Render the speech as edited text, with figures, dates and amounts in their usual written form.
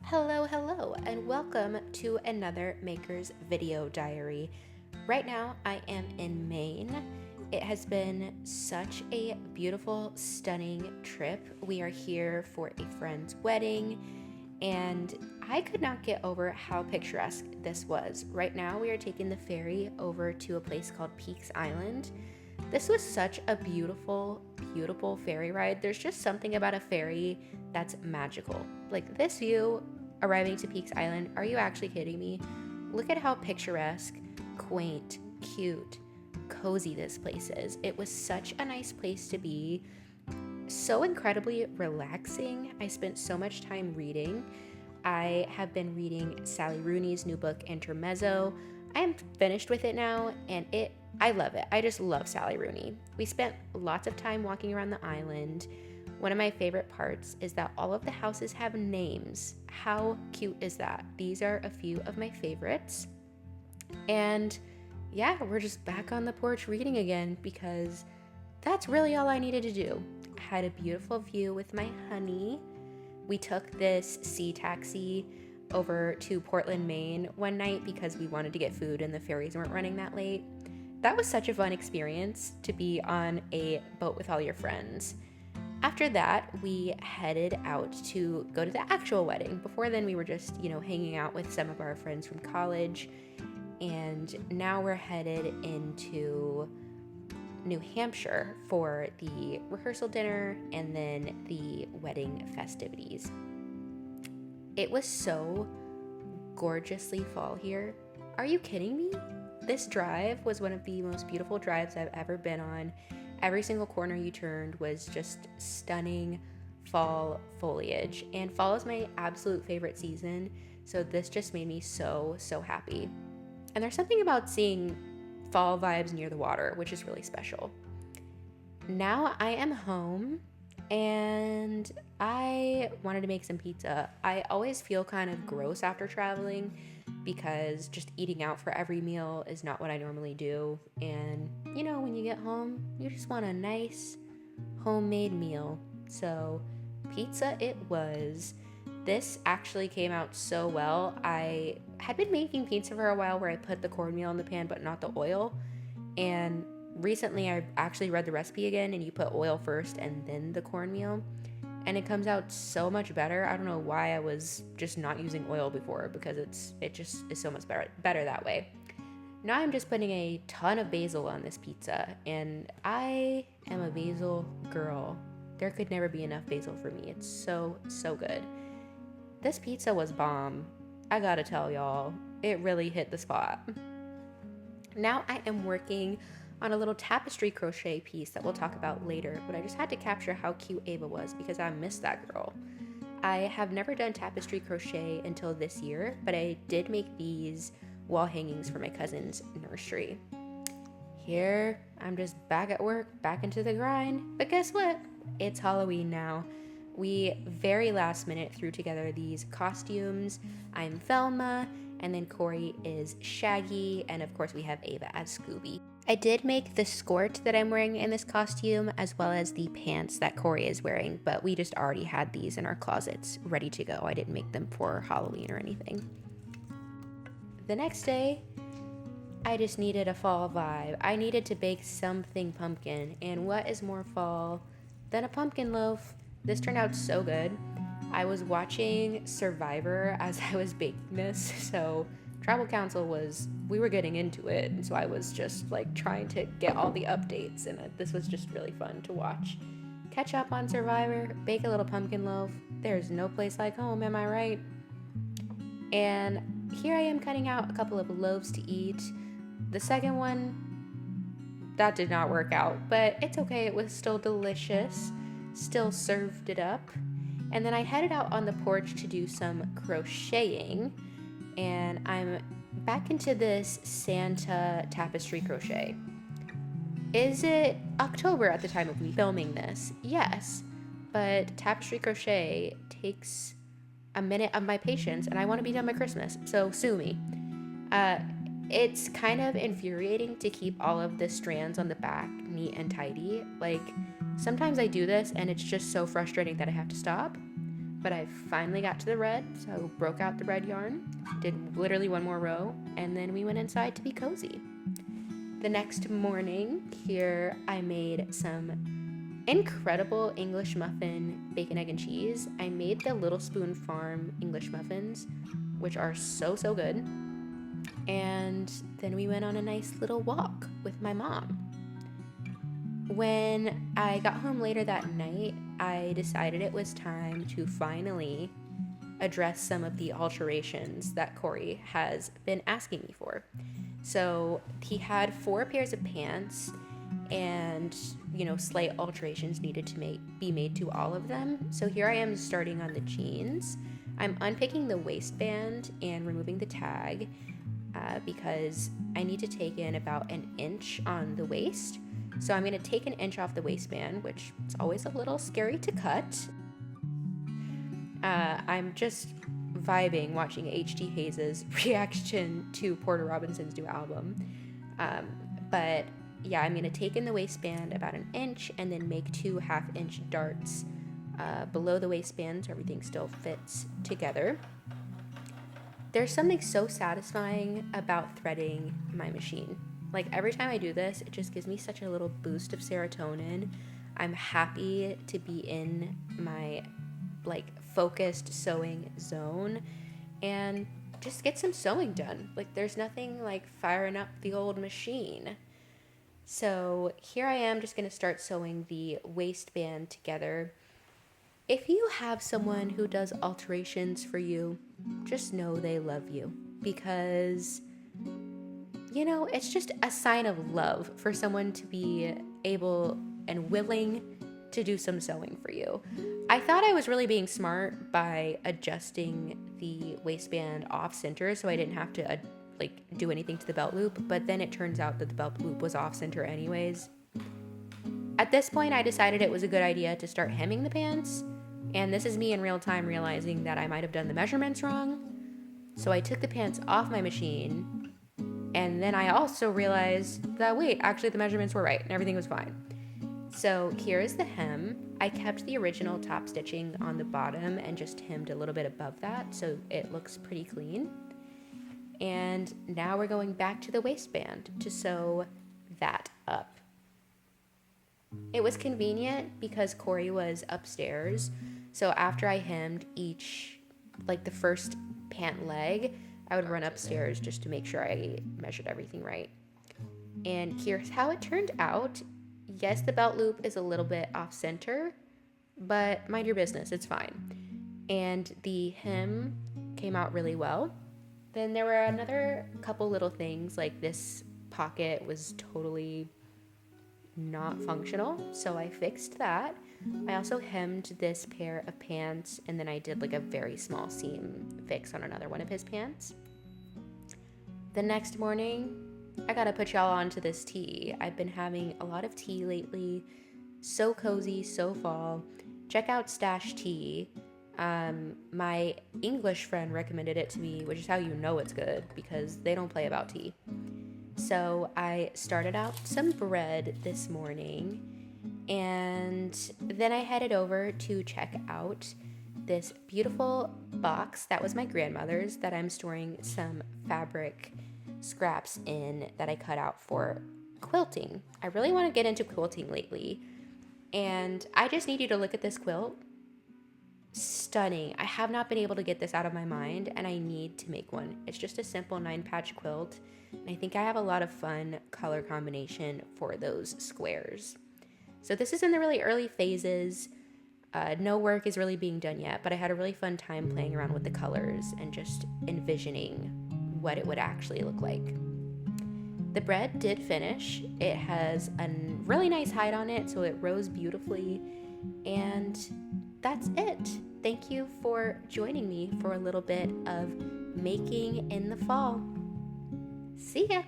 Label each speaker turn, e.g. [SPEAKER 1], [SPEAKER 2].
[SPEAKER 1] Hello, and welcome to another Maker's Video Diary. Right now, I am in Maine. It has been such a beautiful, stunning trip. We are here for a friend's wedding, and I could not get over how picturesque this was. Right now, we are taking the ferry over to a place called Peaks Island. This was such a beautiful, beautiful ferry ride. There's just something about a ferry that's magical. Like this view arriving to Peaks Island, are you actually kidding me? Look at how picturesque, quaint, cute, cozy this place is. It was such a nice place to be, so incredibly relaxing. I spent so much time reading. I have been reading Sally Rooney's new book, Intermezzo. I am finished with it now, and I love it. I just love Sally Rooney. We spent lots of time walking around the island. One of my favorite parts is that all of the houses have names. How cute is that? These are a few of my favorites. And yeah, we're just back on the porch reading again because that's really all I needed to do. I had a beautiful view with my honey. We took this sea taxi over to Portland, Maine one night because we wanted to get food and the ferries weren't running that late. That was such a fun experience to be on a boat with all your friends. After that, we headed out to go to the actual wedding. Before then, we were just, hanging out with some of our friends from college. And now we're headed into New Hampshire for the rehearsal dinner and then the wedding festivities. It was so gorgeously fall here. Are you kidding me? This drive was one of the most beautiful drives I've ever been on. Every single corner you turned was just stunning fall foliage. And fall is my absolute favorite season, so this just made me so happy. And there's something about seeing fall vibes near the water, which is really special. Now I am home, and I wanted to make some pizza. I always feel kind of gross after traveling because just eating out for every meal is not what I normally do. And, when you get home, you just want a nice homemade meal. So pizza it was. This actually came out so well. I had been making pizza for a while where I put the cornmeal in the pan but not the oil. And recently I actually read the recipe again, and you put oil first and then the cornmeal. And it comes out so much better. I don't know why I was just not using oil before, because it just is so much better that way. Now I'm just putting a ton of basil on this pizza, and I am a basil girl. There could never be enough basil for me. It's so good. This pizza was bomb. I gotta tell y'all, it really hit the spot. Now I am working on a little tapestry crochet piece that we'll talk about later, but I just had to capture how cute Ava was because I missed that girl. I have never done tapestry crochet until this year, but I did make these wall hangings for my cousin's nursery. Here, I'm just back at work, back into the grind, but guess what? It's Halloween now. We very last minute threw together these costumes. I'm Velma, and then Corey is Shaggy, and of course we have Ava as Scooby. I did make the skirt that I'm wearing in this costume, as well as the pants that Corey is wearing, but we just already had these in our closets ready to go. I didn't make them for Halloween or anything. The next day, I just needed a fall vibe. I needed to bake something pumpkin, and what is more fall than a pumpkin loaf? This turned out so good. I was watching Survivor as I was baking this, so Tribal Council we were getting into it, and so I was just trying to get all the updates, and this was just really fun to watch. Catch up on Survivor, bake a little pumpkin loaf. There's no place like home, am I right? And here I am cutting out a couple of loaves to eat. The second one, that did not work out, but it's okay, it was still delicious. Still served it up. And then I headed out on the porch to do some crocheting, and I'm back into this Santa tapestry crochet. Is it October at the time of me filming this? Yes, but tapestry crochet takes a minute of my patience, and I want to be done by Christmas, so sue me. It's kind of infuriating to keep all of the strands on the back neat and tidy. Sometimes I do this and it's just so frustrating that I have to stop. but I finally got to the red, so broke out the red yarn, did literally one more row, and then we went inside to be cozy. The next morning, here I made some incredible English muffin bacon, egg, and cheese. I made the Little Spoon Farm English muffins, which are so good. And then we went on a nice little walk with my mom. When I got home later that night, I decided it was time to finally address some of the alterations that Corey has been asking me for. So he had 4 pairs of pants, and slight alterations needed to be made to all of them. So here I am starting on the jeans. I'm unpicking the waistband and removing the tag because I need to take in about an inch on the waist. So I'm going to take an inch off the waistband, which is always a little scary to cut. I'm just vibing watching H.D. Hayes' reaction to Porter Robinson's new album. But yeah, I'm going to take in the waistband about an inch and then make 2 half-inch darts below the waistband so everything still fits together. There's something so satisfying about threading my machine. Like, every time I do this, it just gives me such a little boost of serotonin. I'm happy to be in my focused sewing zone and just get some sewing done. There's nothing like firing up the old machine. So here I am just going to start sewing the waistband together. If you have someone who does alterations for you, just know they love you, because it's just a sign of love for someone to be able and willing to do some sewing for you. I thought I was really being smart by adjusting the waistband off center so I didn't have to do anything to the belt loop, but then it turns out that the belt loop was off center anyways. At this point, I decided it was a good idea to start hemming the pants, and this is me in real time realizing that I might have done the measurements wrong. So I took the pants off my machine, and then I also realized that, wait, actually the measurements were right and everything was fine. So here is the hem. I kept the original top stitching on the bottom and just hemmed a little bit above that so it looks pretty clean. And now we're going back to the waistband to sew that up. It was convenient because Corey was upstairs, so after I hemmed each, the first pant leg, I would run upstairs just to make sure I measured everything right. And here's how it turned out. Yes, the belt loop is a little bit off center, but mind your business, it's fine. And the hem came out really well. Then there were another couple little things, like this pocket was totally not functional, so I fixed that. I also hemmed this pair of pants, and then I did a very small seam fix on another one of his pants. The next morning, I gotta put y'all onto this tea. I've been having a lot of tea lately. So cozy, so fall. Check out Stash Tea. My English friend recommended it to me, which is how you know it's good, because they don't play about tea. So I started out some bread this morning, and then I headed over to check out this beautiful box that was my grandmother's that I'm storing some fabric scraps in that I cut out for quilting. I really want to get into quilting lately, and I just need you to look at this quilt. Stunning. I have not been able to get this out of my mind, and I need to make one. It's just a simple 9-patch quilt, and I think I have a lot of fun color combination for those squares. So this is in the really early phases. No work is really being done yet, but I had a really fun time playing around with the colors and just envisioning what it would actually look like. The bread did finish. It has a really nice height on it, so it rose beautifully, and that's it. Thank you for joining me for a little bit of making in the fall. See ya!